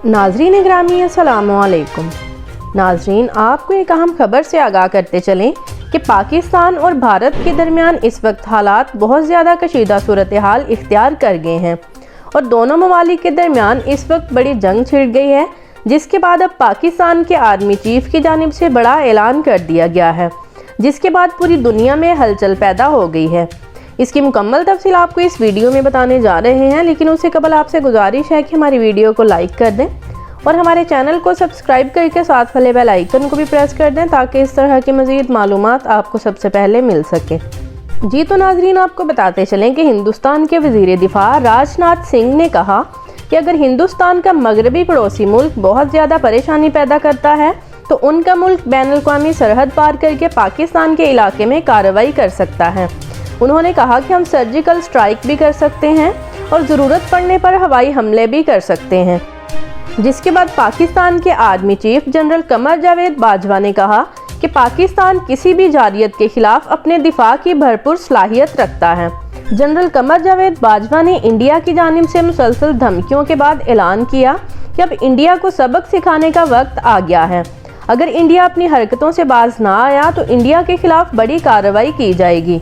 नाज़रीन ग्रामी अस्सलाम वालेकुम। नाज़रीन, आपको एक अहम खबर से आगाह करते चलें कि पाकिस्तान और भारत के दरमियान इस वक्त हालात बहुत ज़्यादा कशीदा सूरत हाल इख्तियार कर गए हैं और दोनों ममालिक के दरमियान इस वक्त बड़ी जंग छिड़ गई है, जिसके बाद अब पाकिस्तान के आर्मी चीफ की जानिब से बड़ा ऐलान कर दिया गया है, जिसके बाद पूरी दुनिया में हलचल पैदा हो गई है। इसकी मुकम्मल तफसील आपको इस वीडियो में बताने जा रहे हैं, लेकिन उससे कबल आपसे गुजारिश है कि हमारी वीडियो को लाइक कर दें और हमारे चैनल को सब्सक्राइब करके साथ वाले बेल आइकन को भी प्रेस कर दें ताकि इस तरह की मज़ीद मालूमात आपको सबसे पहले मिल सके। जी तो नाजरीन, आपको बताते चलें कि हिंदुस्तान के वज़ीर दिफा राजनाथ सिंह ने कहा कि अगर हिंदुस्तान का मगरबी पड़ोसी मुल्क बहुत ज़्यादा परेशानी पैदा करता है तो उनका मुल्क बैनुल-अक़वामी सरहद पार करके पाकिस्तान के इलाके में कार्रवाई कर सकता है। उन्होंने कहा कि हम सर्जिकल स्ट्राइक भी कर सकते हैं और ज़रूरत पड़ने पर हवाई हमले भी कर सकते हैं। जिसके बाद पाकिस्तान के army chief general Qamar Javed Bajwa ने कहा कि पाकिस्तान किसी भी जारियत के खिलाफ अपने दिफा की भरपूर सलाहियत रखता है। जनरल कमर जावेद बाजवा ने इंडिया की जानिब से मुसलसल धमकियों के बाद ऐलान किया कि अब इंडिया को सबक सिखाने का वक्त आ गया है। अगर इंडिया अपनी हरकतों से बाज ना आया तो इंडिया के खिलाफ बड़ी कार्रवाई की जाएगी।